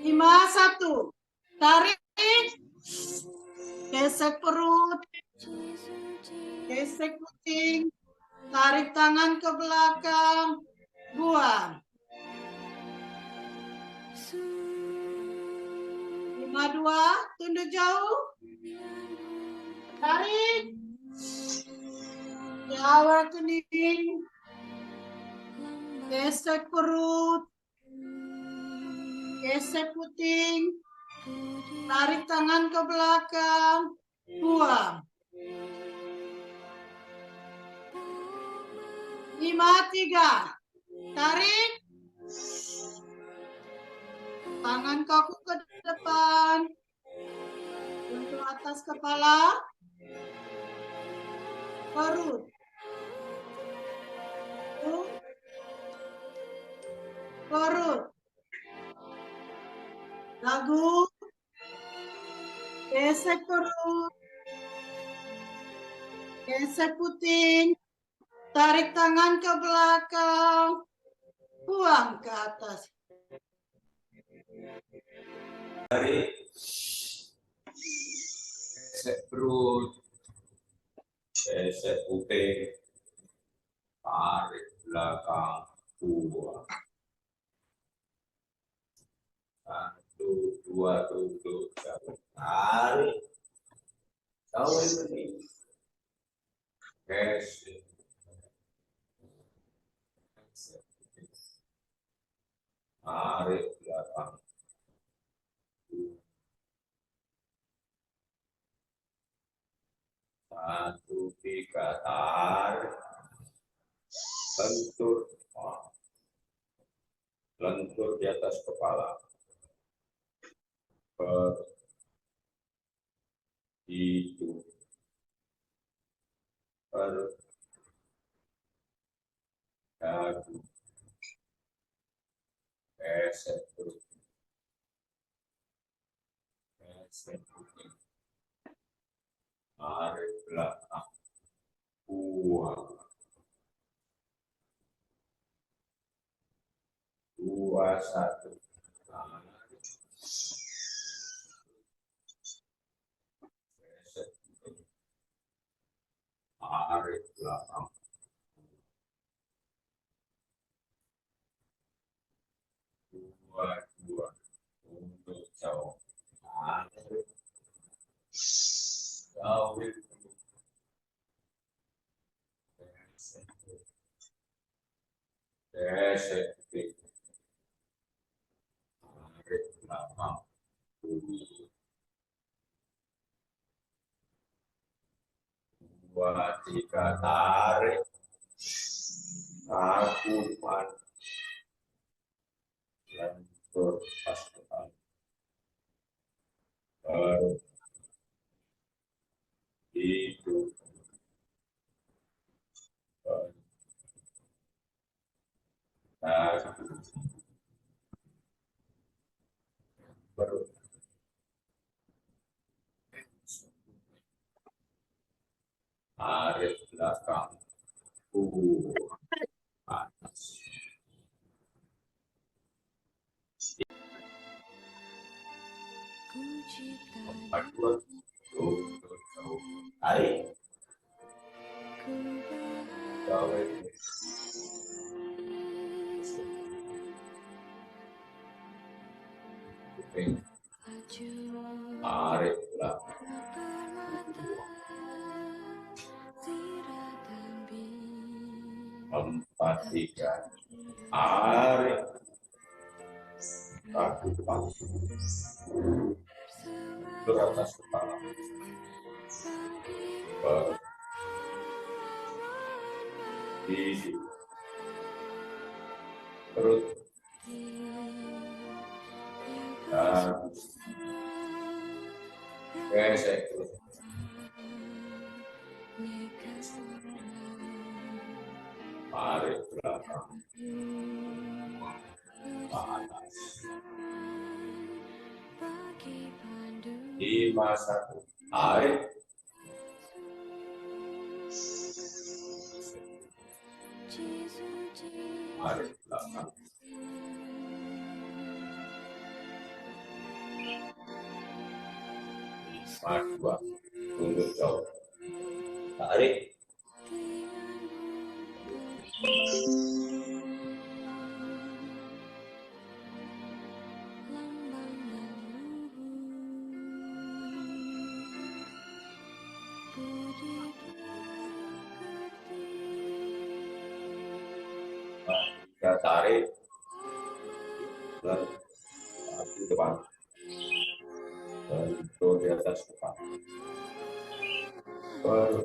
5, 1. Tarik. Gesek perut. Gesek puting. Tarik tangan ke belakang. Buang. 5, 2. Tunduk jauh. Tarik. Jawab kening. Gesek perut. Gesek puting. Tarik tangan ke belakang. Buang. 5, 3. Tarik. Tangan kaku ke depan. Untuk atas kepala. Perut. Perut. Dagu. Gesek perut. Gesek puting. Tarik tangan ke belakang. Buang ke atas. Tarik. Gesek perut. Gesek puting. Tarik belakang. Buang. 1, 2, tunduk jauh. Tarik. Tahu ini. Gesek. Tarik belakang. Satu, tiga, tarik. Lentur. Lentur di atas kepala. Itu. Dagu. Gesek terus. Gesek. Tarik belakang. Buang. 2, 1. Tarik. Gesek. Tarik belakang. 2, 2. Untuk jauh. Tarik. Jauh. Gesek. Tarik belakang. 2, 3, tarik. Cakupan. Lentur pas kepala. Itu. Perut. Tarik belakang. Panas. Empat, 2. Untuk jauh. Tarik. Jauh. Tarik belakang. 4, 3. Tarik. Cakupan. Ke atas kepala. Isi. Perut. Gesek terus. Tarik belakang. Panas. 5, 1. Tarik. Tarik belakang. 4, 2. Tunduk jauh. Tarik. Kita tarik. Kaki depan. Lentur di atas kepala. Perut.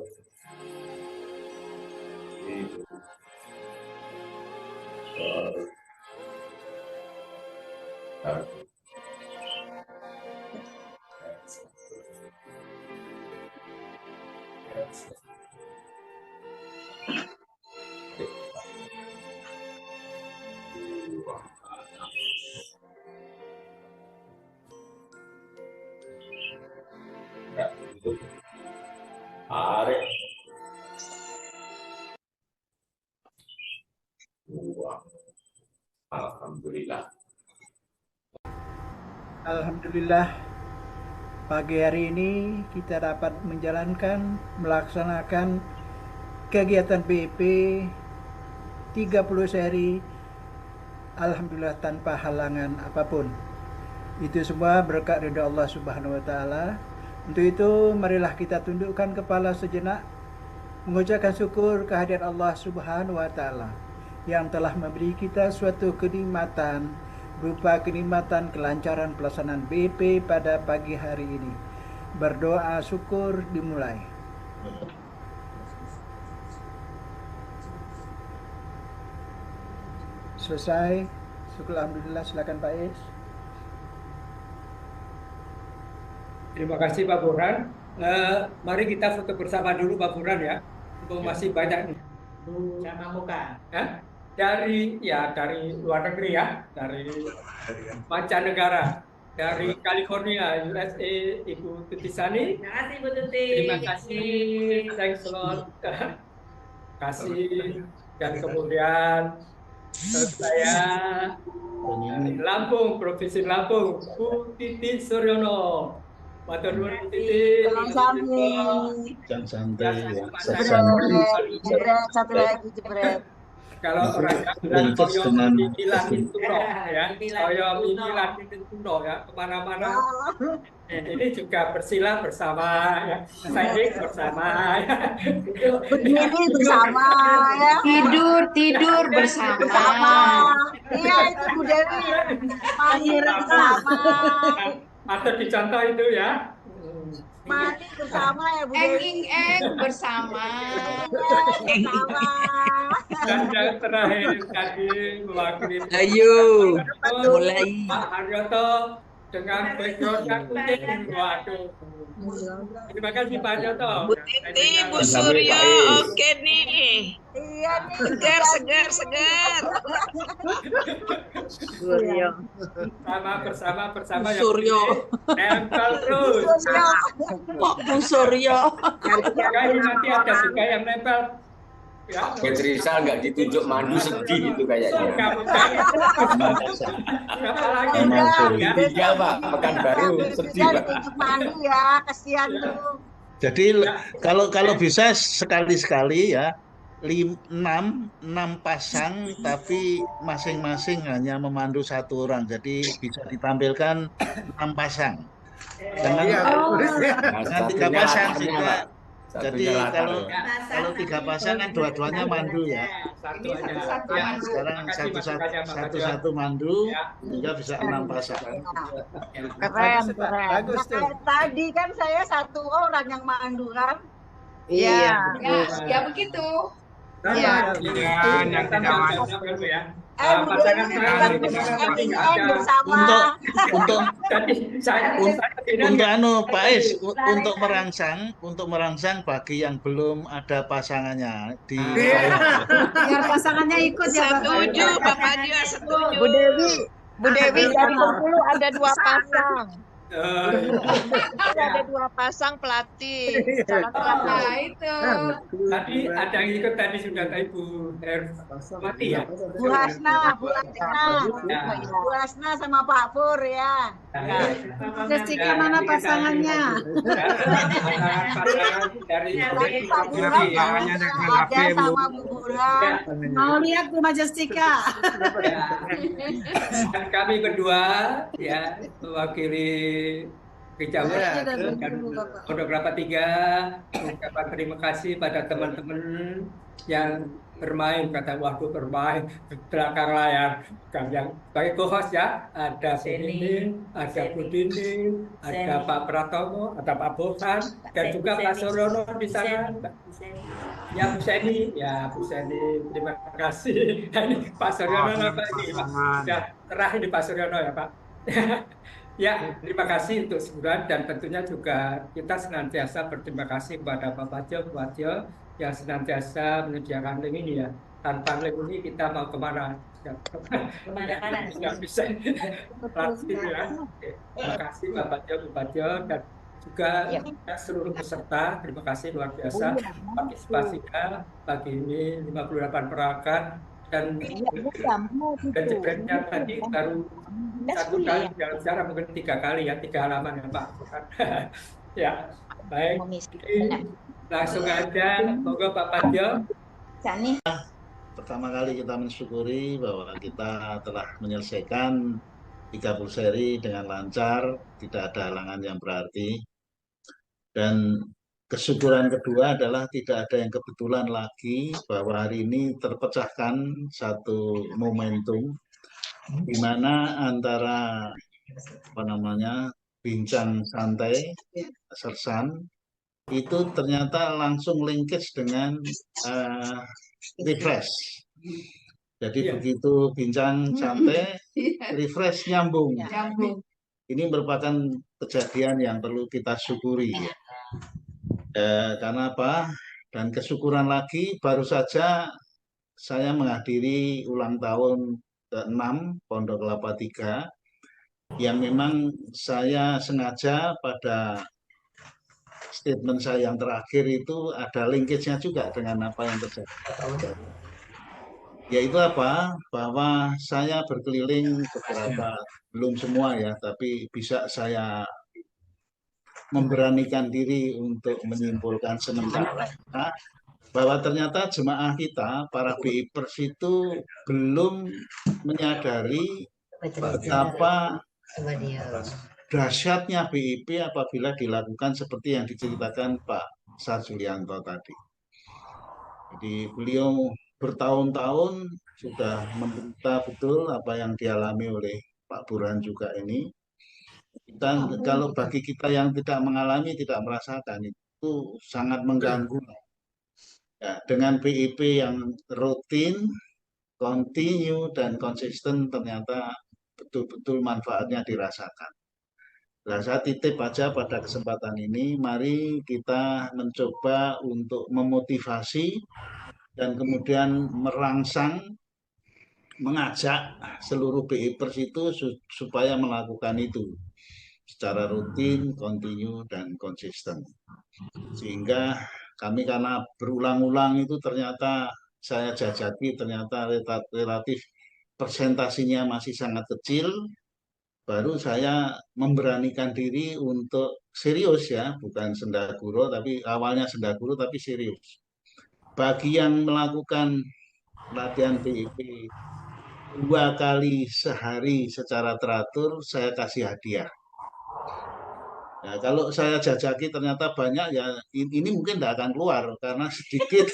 Itu. Perut. Kaki. Tarik. Buang. Alhamdulillah. Alhamdulillah, pagi hari ini kita dapat melaksanakan kegiatan BIP 30 sehari, alhamdulillah tanpa halangan apapun. Itu semua berkat ridha Allah Subhanahu wa taala. Untuk itu, marilah kita tundukkan kepala sejenak, mengucapkan syukur kehadirat Allah Subhanahu wa taala yang telah memberi kita suatu kenikmatan berupa kenikmatan kelancaran pelaksanaan BP pada pagi hari ini. Berdoa syukur dimulai. Selesai. Syukur alhamdulillah, silakan Pak Is. Terima kasih Pak Burhan. Mari kita foto bersama dulu Pak Burhan ya. Masih banyak nih. Sama muka. Dari luar negeri ya, dari mancanegara, dari California, USA, Ibu Tuti Sani. Terima kasih Bu Tuti. Terima kasih, thanks a lot. Kasih. Dan kemudian saya dari Lampung, Provinsi Lampung, Bu Titi Suryono. Matur nuwun Bu Titi. Sami. Jangan santai ya. Jebret, satu lagi jebret. Kalau orang bilang koyo mimilan itu loh ya, koyo mimilan itu loh ya, kemana-mana. Ini juga bersila bersama ya, saya bersama ya. Berdiri bersama ya. Tidur bersama. Iya itu Bu Dewi. Mahir bersama. Atau dicontoh itu ya. Mati bersama ya Bu Dewi. Bersama. Bersama. Dan yang terakhir tadi mewakili Ayo, mulai. Pak Haryoto dengan background yang kuning. Waduh. Terima kasih Pak Haryoto. Bu Titi, Bu Suryo, oke nih. Iya nih. Segar. Suryo. Bersama yang Suryo. nempel terus. Kok Bu Suryo? Ini nanti ada juga yang nempel. Ya. Rizal nggak ditunjuk mandu sedih itu kayaknya. Apalagi Iya Pak, Pekanbaru sedih Pak. Tunjuk mandu ya, kasihan tuh. Jadi kalau bisa sekali-sekali ya 6 pasang tapi masing-masing hanya memandu satu orang. Jadi bisa ditampilkan 6 pasang. Jangan 3 pasang sehingga jadi kalau 3 pasang kan dua-duanya mandu ya. Sekarang satu mandu sehingga bisa 6 pasang. Keren. Bagus tuh. Tadi kan saya satu orang yang mandu kan. Iya. Ya begitu. Ya, yang tidak wajib ya. Pasangan terakhir bersama. Untuk Pak Is, untuk merangsang bagi yang belum ada pasangannya di Biar pasangannya ikut ya Bapak. Setuju, Bapak juga setuju. Bu Dewi dari Bengkulu ada 2 pasang. Ada 2 pasang pelatih. Nah, itu. Tadi ada yang ikut tadi sudah Ibu Hermati ya. Bu Hasna sama Pak Pur ya. Jessica mana pasangannya? Pasangan dari Pak Burhan ada sama Bu Burhan. Mau lihat Bu Majastika? Dan kami berdua ya mewakili Kecamatan dan Pondok Kelapa 3 mengucapkan terima kasih pada teman-teman yang bermain, kata waktu bermain di belakang layar. Yang sebagai co-host ya, ada Bu Nining, ada Bu Dini, ada Pak Pratomo, ada Pak Bosan, dan juga Pak Suryono di sana. Ya Bu Seni, terima kasih. Ini Pak Suryono apa ini? Ya, terakhir di Pak Suryono ya Pak. Ya, terima kasih untuk sebulan dan tentunya juga kita senantiasa berterima kasih kepada Pak Patio yang senantiasa menyediakan link ini ya. Tanpa link ini kita mau kemana? Nggak bisa. Plastik ya. Terima kasih Pak Patio dan juga seluruh peserta. Terima kasih luar biasa partisipasinya pagi ini 58 perangkat dan jebretnya tadi baru 1 kali dalam sejarah, mungkin 3 kali ya, 3 halaman ya Pak. Ya, baik. Langsung aja, monggo Pak Patio. Pertama kali kita mensyukuri bahwa kita telah menyelesaikan 30 seri dengan lancar, tidak ada halangan yang berarti. Dan kesyukuran kedua adalah tidak ada yang kebetulan lagi bahwa hari ini terpecahkan satu momentum di mana antara bincang santai sersan itu ternyata langsung linkage dengan refresh. Jadi begitu bincang santai, refresh nyambung. Ini merupakan kejadian yang perlu kita syukuri. Karena apa? Dan kesyukuran lagi, baru saja saya menghadiri ulang tahun ke-6 Pondok Kelapa 3, yang memang saya sengaja pada statement saya yang terakhir itu ada linkage-nya juga dengan apa yang terjadi. Yaitu apa? Bahwa saya berkeliling beberapa, belum semua ya, tapi bisa saya memberanikan diri untuk menyimpulkan sementara bahwa ternyata jemaah kita, para BIPers itu belum menyadari betapa dahsyatnya BIP apabila dilakukan seperti yang diceritakan Pak Sarjulianto tadi. Jadi beliau bertahun-tahun sudah menderita betul apa yang dialami oleh Pak Burhan juga ini. Dan kalau bagi kita yang tidak mengalami, tidak merasakan, itu sangat mengganggu. Ya, dengan BIP yang rutin, continue, dan konsisten ternyata betul-betul manfaatnya dirasakan. Nah, saya titip aja pada kesempatan ini, mari kita mencoba untuk memotivasi dan kemudian merangsang, mengajak seluruh BIPers itu supaya melakukan itu secara rutin, continue, dan konsisten. Sehingga kami karena berulang-ulang itu ternyata saya jajaki ternyata relatif persentasinya masih sangat kecil, baru saya memberanikan diri untuk serius ya, bukan sendaguro, tapi awalnya sendaguro tapi serius. Bagi yang melakukan latihan BIP 2 kali sehari secara teratur, saya kasih hadiah. Nah, kalau saya jajaki ternyata banyak ya, ini mungkin tidak akan keluar karena sedikit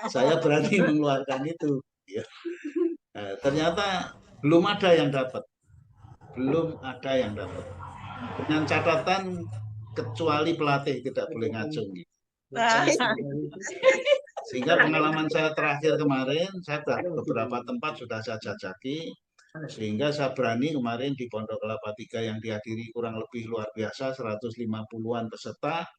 saya berani mengeluarkan itu. Ya. Nah, ternyata belum ada yang dapat, dengan catatan kecuali pelatih tidak boleh ngacung. Sehingga pengalaman saya terakhir kemarin, saya beberapa tempat sudah saya jajaki. Sehingga saya berani kemarin di Pondok Kelapa 3 yang dihadiri kurang lebih luar biasa 150-an peserta.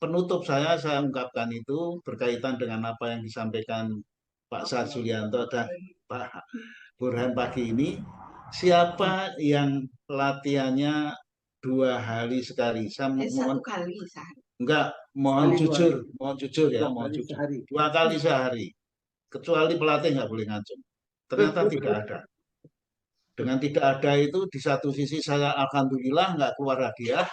Penutup saya ungkapkan itu berkaitan dengan apa yang disampaikan Pak Sarjulianto dan Pak Burhan pagi ini. Siapa yang latihannya 2 hari sekali? Saya mohon, mohon jujur ya, mohon jujur. 2 kali sehari, kecuali pelatih nggak boleh ngacung. Ternyata tidak ada. Dengan tidak ada itu di satu sisi saya alhamdulillah nggak keluar hadiah.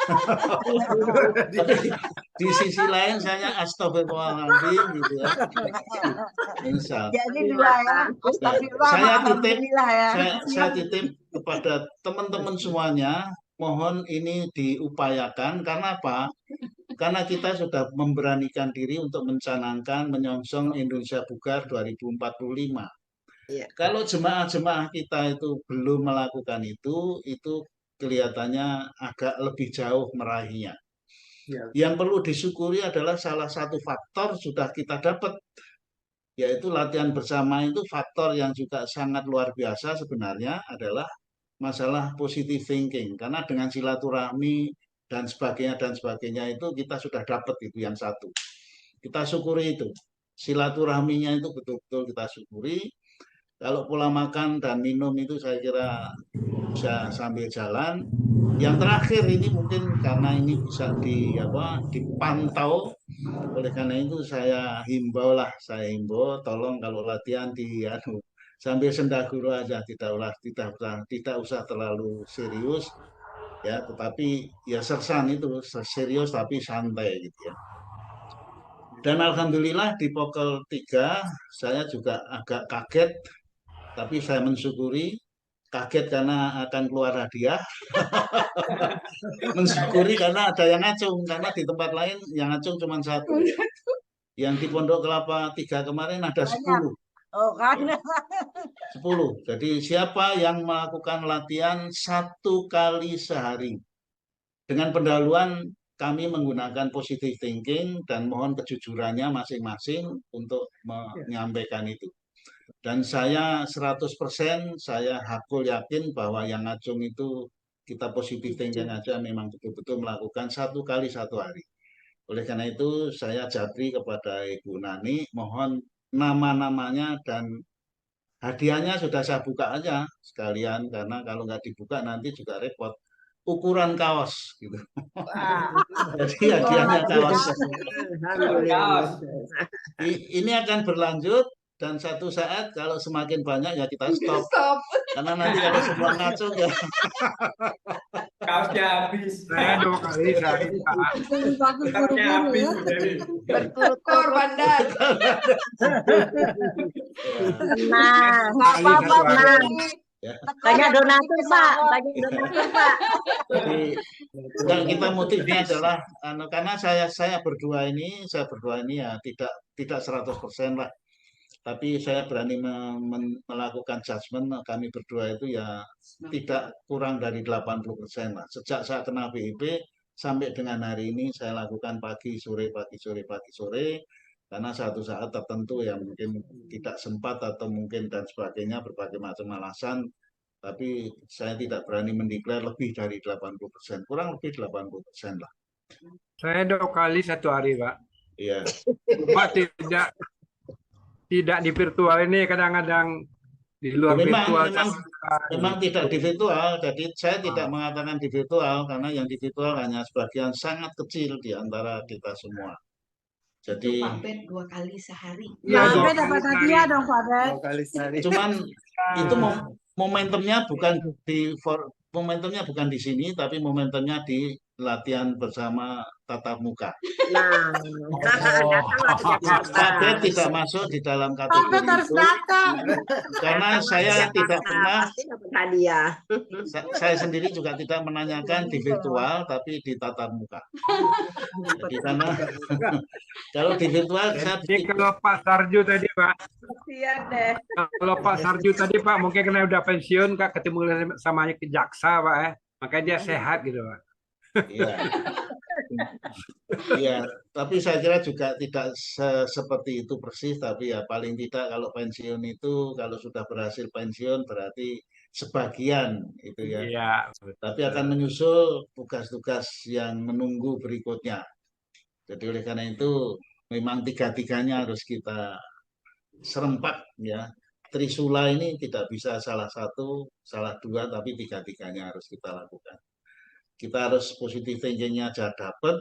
Tapi di sisi lain saya astagfirullahaladzim gitu ya. Jadi dua ya. Saya titip kepada teman-teman semuanya, mohon ini diupayakan. Karena apa? Karena kita sudah memberanikan diri untuk mencanangkan menyongsong Indonesia Bugar 2045. Kalau jemaah-jemaah kita itu belum melakukan itu kelihatannya agak lebih jauh meraihnya. Yang perlu disyukuri adalah salah satu faktor sudah kita dapat, yaitu latihan bersama itu faktor yang juga sangat luar biasa sebenarnya adalah masalah positive thinking. Karena dengan silaturahmi dan sebagainya itu kita sudah dapat itu yang satu. Kita syukuri itu. Silaturahminya itu betul-betul kita syukuri. Kalau pola makan dan minum itu saya kira bisa sambil jalan. Yang terakhir ini mungkin karena ini bisa dipantau, oleh karena itu saya himbau tolong kalau latihan sambil sendaguro aja, tidak usah terlalu serius ya, tetapi ya sersan itu serius tapi santai gitu ya. Dan alhamdulillah di Pokol 3 saya juga agak kaget. Tapi saya mensyukuri kaget karena akan keluar hadiah, mensyukuri karena ada yang ngacung, karena di tempat lain yang ngacung cuma 1. Yang di Pondok Kelapa 3 kemarin ada 10. Oh kan. 10. Jadi siapa yang melakukan latihan 1 kali sehari dengan pendahuluan kami menggunakan positive thinking dan mohon kejujurannya masing-masing untuk menyampaikan itu. Dan saya 100% saya hakul yakin bahwa yang ngacung itu kita positive thinking aja memang betul-betul melakukan 1 kali 1 hari. Oleh karena itu saya japri kepada Ibu Nani, mohon nama-namanya dan hadiahnya sudah saya buka aja sekalian, karena kalau nggak dibuka nanti juga repot. Ukuran kaos gitu. Jadi hadiahnya kaos. Ini akan berlanjut dan satu saat kalau semakin banyak ya kita stop. Karena nanti kalau semua ngacung ya. Kaosnya habis. Saya 2 kali sehari, Pak. Kaosnya habis. Berturut-turut bandar. Nah, nggak apa-apa Bu Dewi. Ya. Banyak donatur Pak, banyak donatur Pak. Jadi yang kita motifnya adalah karena saya berdua ini ya tidak 100% lah. Tapi saya berani melakukan judgement, kami berdua itu ya tidak kurang dari 80% lah. Sejak saya kenal BIP sampai dengan hari ini saya lakukan pagi sore karena satu saat tertentu yang mungkin tidak sempat atau mungkin dan sebagainya berbagai macam alasan, tapi saya tidak berani mendeklar lebih dari 80%, kurang lebih 80% lah. Saya 2 kali 1 hari, Pak. Iya. Pak tidak di virtual ini, kadang-kadang di luar virtual. Memang tidak di virtual, jadi saya tidak mengatakan di virtual karena yang di virtual hanya sebagian sangat kecil di antara kita semua. Jadi Pak Bet 2 kali sehari. Ya, dapat hadiah dong Pak Bet. 2 kali sehari. cuman itu momentumnya bukan di sini, tapi momentumnya di latihan bersama tatap muka. Nah, datanglah ke Jakarta. Pak Bet tidak masuk di dalam kategori itu karena saya tidak pernah, Pasti dapat hadiah. saya sendiri juga tidak menanyakan di virtual tapi di tatap muka. Jadi karena kalau di virtual saya Jadi kalau Pak Sarju tadi, Pak, Kasian deh. kalau Pak Sarju tadi, Pak, mungkin karena udah pensiun, Kak, ketemu sama ke jaksa, Pak, makanya dia sehat gitu, Pak. Iya. Iya, tapi saya kira juga tidak seperti itu persis, tapi ya paling tidak kalau pensiun itu, kalau sudah berhasil pensiun berarti sebagian itu ya. Iya. Tapi akan menyusul tugas-tugas yang menunggu berikutnya. Jadi oleh karena itu memang 3-3-nya harus kita serempak ya. Trisula ini tidak bisa salah 1, salah 2, tapi 3-3-nya harus kita lakukan. Kita harus positive thinking-nya aja dapat,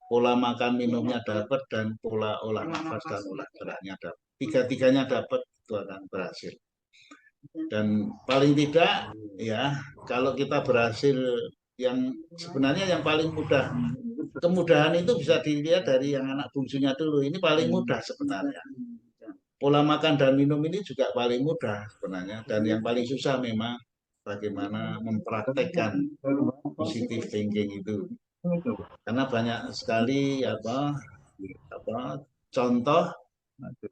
pola makan minumnya dapat, dan pola olah nafas dan olah geraknya dapat. 3-3-nya dapat, itu akan berhasil. Dan paling tidak ya kalau kita berhasil, yang sebenarnya yang paling mudah, kemudahan itu bisa dilihat dari yang anak bungsunya dulu. Ini paling mudah sebenarnya. Pola makan dan minum ini juga paling mudah sebenarnya, dan yang paling susah memang bagaimana mempraktekkan positive thinking itu. Karena banyak sekali contoh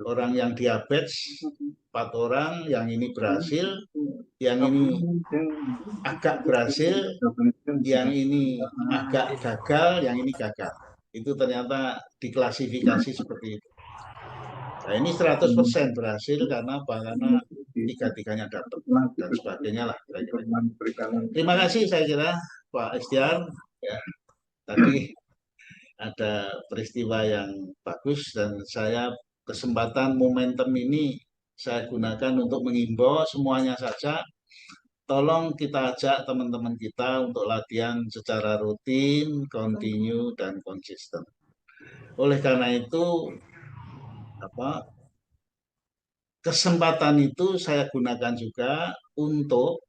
orang yang diabetes 4 orang, yang ini berhasil, yang ini agak berhasil, yang ini agak gagal, yang ini gagal. Itu ternyata diklasifikasi seperti itu. Nah, ini 100% berhasil karena 3-3-nya dapat dan sebagainya lah. Terima kasih saya kira Pak Estiar. Ya, tadi ada peristiwa yang bagus dan saya kesempatan momentum ini saya gunakan untuk mengimbau semuanya saja. Tolong kita ajak teman-teman kita untuk latihan secara rutin, continue, dan konsisten. Oleh karena itu, kesempatan itu saya gunakan juga untuk,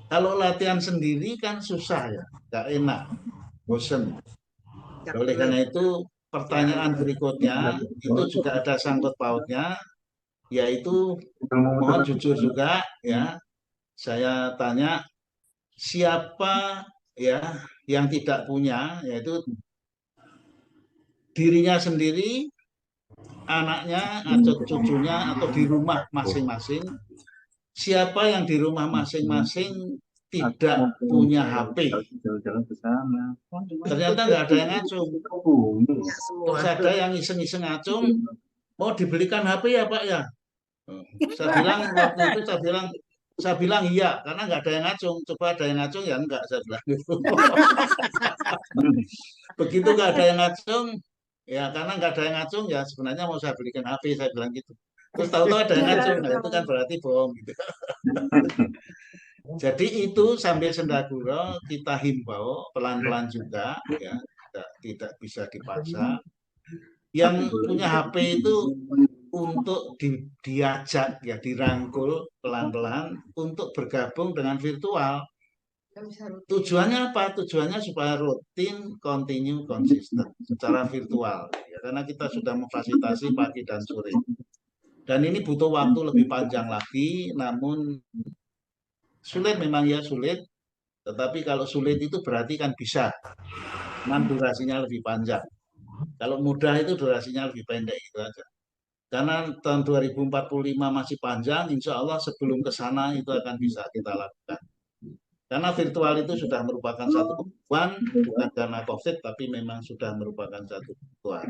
kalau latihan sendiri kan susah ya, nggak enak, bosen. Oleh karena itu pertanyaan berikutnya itu juga ada sangkut pautnya, yaitu mohon jujur juga ya, saya tanya siapa ya yang tidak punya, yaitu dirinya sendiri, anaknya atau cucunya atau di rumah masing-masing. Siapa yang di rumah masing-masing tidak punya HP? Ternyata nggak ada yang ngacung. Terus ada yang iseng-iseng ngacung, mau dibelikan HP ya Pak ya? Saya bilang waktu itu saya bilang iya, karena nggak ada yang ngacung. Coba ada yang ngacung ya enggak, saya bilang gitu. Begitu nggak ada yang ngacung, ya karena nggak ada yang ngacung ya sebenarnya mau saya belikan HP, saya bilang gitu. Terus tahu-tahu ada yang ngacung, nah itu kan berarti bohong gitu. Jadi itu sambil sendaguro kita himbau pelan-pelan juga, ya tidak bisa dipaksa. Yang punya HP itu untuk diajak ya dirangkul pelan-pelan untuk bergabung dengan virtual. Tujuannya apa? Tujuannya supaya rutin, continue, konsisten secara virtual. Ya, karena kita sudah memfasilitasi pagi dan sore. Dan ini butuh waktu lebih panjang lagi, namun sulit memang ya sulit. Tetapi kalau sulit itu berarti kan bisa. Namun durasinya lebih panjang. Kalau mudah itu durasinya lebih pendek itu aja. Karena tahun 2045 masih panjang, insya Allah sebelum ke sana itu akan bisa kita lakukan. Karena virtual itu sudah merupakan satu kebutuhan, bukan karena COVID, tapi memang sudah merupakan satu kebutuhan.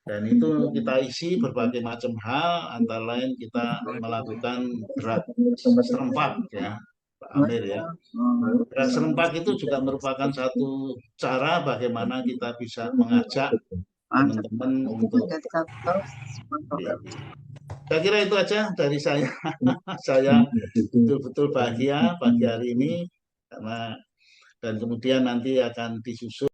Dan itu kita isi berbagai macam hal, antara lain kita melakukan gerak serempak ya, Pak Amir ya. Gerak serempak itu juga merupakan satu cara bagaimana kita bisa mengajak teman-teman untuk saya kira itu aja dari saya. Saya betul-betul bahagia pagi hari ini karena dan kemudian nanti akan disusul